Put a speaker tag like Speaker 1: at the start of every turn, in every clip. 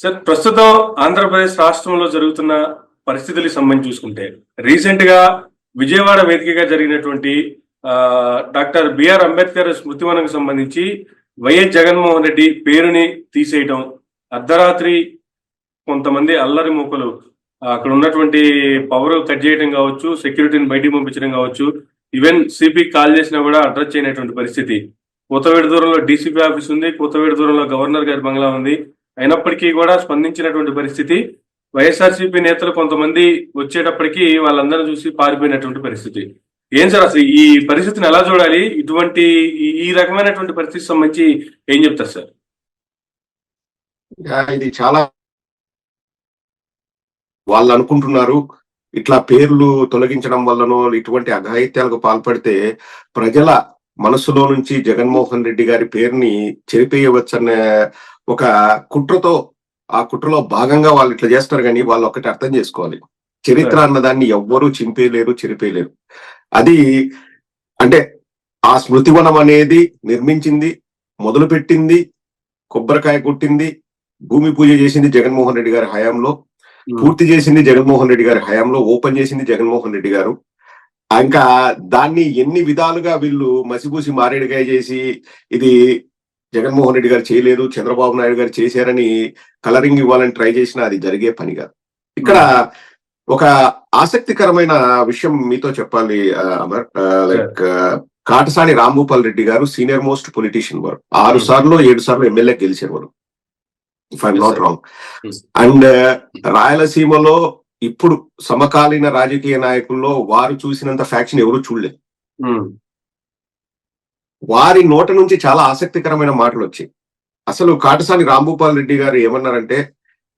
Speaker 1: Sir, ప్రస్తుతం ఆంధ్రప్రదేశ్ రాష్ట్రంలో జరుగుతున్న పరిస్థితులకు సంబంధించి చూసుకుంటే రీసెంట్ గా విజయవాడ వేదికగా జరిగినటువంటి డాక్టర్ బిఆర్ అంబేద్కర్ స్మృతివనంకు సంబంధించి వైఎస్ జగన్మోహన్ రెడ్డి పేరుని తీసేయటం, అర్ధరాత్రి కొంతమంది అల్లరి మూకలు అక్కడ ఉన్నటువంటి పవర్ కట్ చేయడం కావచ్చు, సెక్యూరిటీని బయటికి పంపించడం కావచ్చు, ఈవెన్ సిపి కాల్ చేసినా కూడా అడ్రస్ చేయనటువంటి పరిస్థితి. కూతవేడి దూరంలో డీసీపీ ఆఫీస్ ఉంది, కూతవేడి దూరంలో గవర్నర్ గారి బంగ్లా ఉంది. అయినప్పటికీ కూడా స్పందించినటువంటి పరిస్థితి. వైఎస్ఆర్సీపీ నేతలు కొంతమంది వచ్చేటప్పటికి వాళ్ళందరూ చూసి పారిపోయినటువంటి పరిస్థితి. ఏం సార్, అసలు ఈ పరిస్థితిని ఎలా చూడాలి? ఇటువంటి ఈ రకమైనటువంటి పరిస్థితి సంబంధించి ఏం చెప్తారు సార్?
Speaker 2: ఇది చాలా వాళ్ళు అనుకుంటున్నారు ఇట్లా పేర్లు తొలగించడం వల్లనో ఇటువంటి అఘాయిత్యాలకు పాల్పడితే ప్రజల మనసులో నుంచి జగన్మోహన్ రెడ్డి గారి పేరుని చెరిపేయవచ్చన్న ఒక కుట్రతో, ఆ కుట్రలో భాగంగా వాళ్ళు ఇట్లా చేస్తారు. కానీ వాళ్ళు ఒకటి అర్థం చేసుకోవాలి, చరిత్ర అన్నదాన్ని ఎవ్వరూ చింపేయలేరు, చెరిపేయలేరు. అది అంటే ఆ స్మృతివనం అనేది నిర్మించింది, మొదలుపెట్టింది, కొబ్బరికాయ కొట్టింది, భూమి పూజ చేసింది జగన్మోహన్ రెడ్డి గారి హయాంలో, పూర్తి చేసింది జగన్మోహన్ రెడ్డి గారి హయాంలో, ఓపెన్ చేసింది జగన్మోహన్ రెడ్డి గారు. ఇంకా దాన్ని ఎన్ని విధాలుగా వీళ్ళు మసిపూసి మారేడుగాయ చేసి ఇది జగన్మోహన్ రెడ్డి గారు చేయలేదు, చంద్రబాబు నాయుడు గారు చేశారని కలరింగ్ ఇవ్వాలని ట్రై చేసినా అది జరిగే పని కాదు. ఇక్కడ ఒక ఆసక్తికరమైన విషయం మీతో చెప్పాలి అమర్. కాటసాని రాంభూపాల్ రెడ్డి గారు సీనియర్ మోస్ట్ పొలిటీషియన్ వారు. 6 సార్లు 7 సార్లు ఎమ్మెల్యే గెలిచారు వారు, if I'm not wrong. And రాయలసీమలో ఇప్పుడు సమకాలీన రాజకీయ నాయకుల్లో వారు చూసినంత ఫ్యాక్షన్ ఎవరు చూడలేదు. వారి నోట నుంచి చాలా ఆసక్తికరమైన మాటలు వచ్చాయి. అసలు కాటసాని రాంభూపాల్ రెడ్డి గారు ఏమన్నారంటే,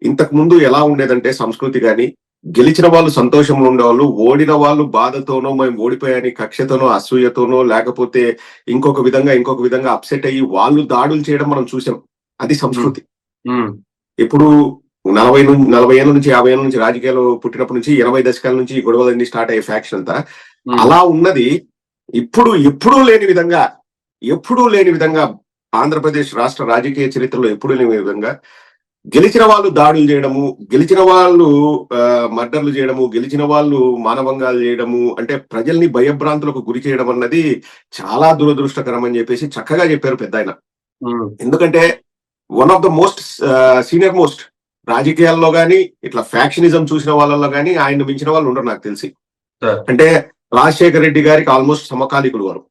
Speaker 2: ఇంతకు ముందు ఎలా ఉండేదంటే సంస్కృతి గాని, గెలిచిన వాళ్ళు సంతోషంలో ఉండేవాళ్ళు, ఓడిన వాళ్ళు బాధతోనో, మేము ఓడిపోయాని కక్షతోనో, అసూయతోనో, లేకపోతే ఇంకొక విధంగా అప్సెట్ అయ్యి వాళ్ళు దాడులు చేయడం మనం చూసాం. అది సంస్కృతి. ఇప్పుడు 40 ఏళ్ళ నుంచి 50 ఏళ్ళ నుంచి రాజకీయాలు పుట్టినప్పటి నుంచి 80 దశకాల నుంచి గొడవలన్నీ స్టార్ట్ అయ్యే ఫ్యాక్షన్ అంతా అలా ఉన్నది. ఇప్పుడు ఎప్పుడూ లేని విధంగా ఆంధ్రప్రదేశ్ రాష్ట్ర రాజకీయ చరిత్రలో ఎప్పుడూ లేని విధంగా గెలిచిన వాళ్ళు దాడులు చేయడము, గెలిచిన వాళ్ళు మర్డర్లు చేయడము, గెలిచిన వాళ్ళు మానభంగాలు చేయడము, అంటే ప్రజల్ని భయభ్రాంతులకు గురి చేయడం అన్నది చాలా దురదృష్టకరం అని చెప్పేసి చక్కగా చెప్పారు పెద్ద ఆయన. ఎందుకంటే one of the most senior most రాజకీయాల్లో గానీ, ఇట్లా ఫ్యాక్షనిజం చూసిన వాళ్ళలో గానీ ఆయన మించిన వాళ్ళు ఉండరు నాకు తెలిసి. అంటే రాజశేఖర రెడ్డి గారికి ఆల్మోస్ట్ సమకాలీకులు వారు.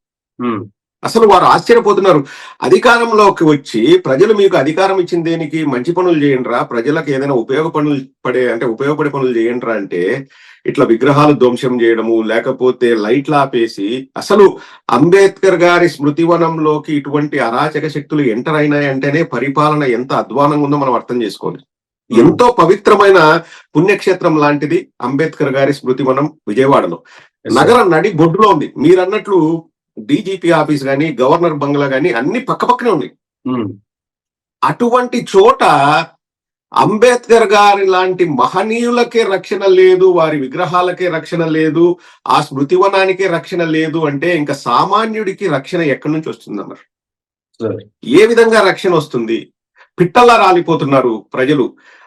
Speaker 2: అసలు వారు ఆశ్చర్యపోతున్నారు, అధికారంలోకి వచ్చి ప్రజలు మీకు అధికారం ఇచ్చిన దేనికి, మంచి పనులు చేయండిరా, ప్రజలకు ఏదైనా ఉపయోగపడే పనులు చేయండిరా అంటే ఇట్లా విగ్రహాలు ధ్వంసం చేయడము, లేకపోతే లైట్లు ఆపేసి, అసలు అంబేద్కర్ గారి స్మృతివనంలోకి ఇటువంటి అరాచక శక్తులు ఎంటర్ అయినాయంటేనే పరిపాలన ఎంత అధ్వానంగా ఉందో మనం అర్థం చేసుకోవాలి. ఎంతో పవిత్రమైన పుణ్యక్షేత్రం లాంటిది అంబేద్కర్ గారి స్మృతివనం విజయవాడలో, నగర నడి బొడ్డులో ఉంది. మీరన్నట్లు డీజీపీ ఆఫీస్ గాని, గవర్నర్ బంగ్లా గాని అన్ని పక్కనే ఉన్నాయి. అటువంటి చోట అంబేద్కర్ గారి లాంటి మహనీయులకే రక్షణ లేదు, వారి విగ్రహాలకే రక్షణ లేదు, ఆ స్మృతివనానికే రక్షణ లేదు అంటే ఇంకా సామాన్యుడికి రక్షణ ఎక్కడి నుంచి వస్తుందన్నారు? ఏ విధంగా రక్షణ వస్తుంది? పిట్టల్లా రాలిపోతున్నారు ప్రజలు.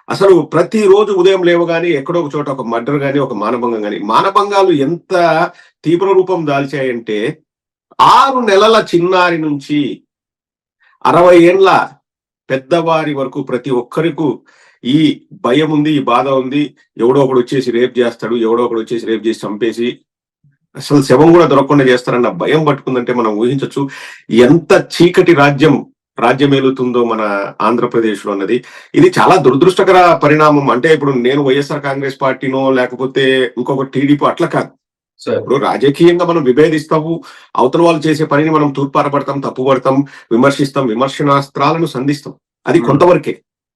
Speaker 2: అసలు ప్రతిరోజు ఉదయం లేవగానే ఎక్కడో ఒక చోట ఒక మర్డర్ గాని, ఒక మానభంగం గాని. మానభంగాలు ఎంత తీవ్ర రూపం దాల్చాయంటే 6 నెలల చిన్నారి నుంచి 60 ఏండ్ల పెద్దవారి వరకు ప్రతి ఒక్కరికి ఈ భయం ఉంది, ఈ బాధ ఉంది. ఎవడో ఒకడు వచ్చేసి రేప్ చేస్తాడు, ఎవడో ఒకడు వచ్చేసి రేప్ చేసి చంపేసి అసలు శవం కూడా దొరకకుండా చేస్తారన్న భయం పట్టుకుందంటే మనం ఊహించవచ్చు ఎంత చీకటి రాజ్యమేలుతుందో మన ఆంధ్రప్రదేశ్ లో అన్నది. ఇది చాలా దురదృష్టకర పరిణామం. అంటే ఇప్పుడు నేను వైఎస్ఆర్ కాంగ్రెస్ పార్టీనో లేకపోతే ఇంకొక టీడీపీ అట్లా కాదు. ఇప్పుడు రాజకీయంగా మనం విభేదిస్తాము, అవతల వాళ్ళు చేసే పనిని మనం తూర్పారపడతాం, తప్పుపడతాం, విమర్శిస్తాం, విమర్శనాస్త్రాలను సంధిస్తాం, అది కొంతవరకే.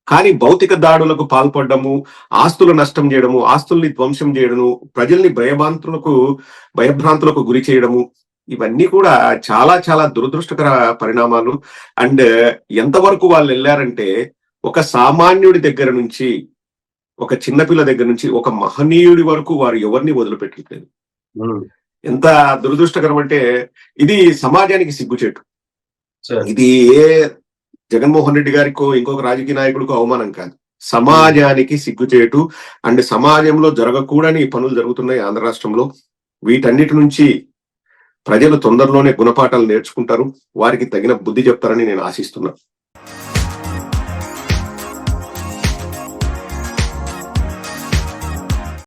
Speaker 2: కానీ భౌతిక దాడులకు పాల్పడము, ఆస్తులు నష్టం చేయడము, ఆస్తుల్ని ధ్వంసం చేయడము, ప్రజల్ని భయభ్రాంతులకు గురి చేయడము, ఇవన్నీ కూడా చాలా చాలా దురదృష్టకర పరిణామాలు. అండ్ ఎంతవరకు వాళ్ళు వెళ్ళారంటే ఒక సామాన్యుడి దగ్గర నుంచి, ఒక చిన్నపిల్ల దగ్గర నుంచి ఒక మహనీయుడి వరకు వారు ఎవరిని వదిలిపెట్టలేదు. ఎంత దురదృష్టకరం అంటే ఇది సమాజానికి సిగ్గుచేటు. ఇది ఏ జగన్మోహన్ రెడ్డి గారికో ఇంకొక రాజకీయ నాయకుడికో అవమానం కాదు, సమాజానికి సిగ్గుచేటు. అండ్ సమాజంలో జరగకూడని పనులు జరుగుతున్నాయి ఆంధ్ర రాష్ట్రంలో. వీటన్నిటి నుంచి ప్రజలు తొందరలోనే గుణపాఠాలు నేర్చుకుంటారు, వారికి తగిన బుద్ధి చెప్తారని నేను ఆశిస్తున్నాను.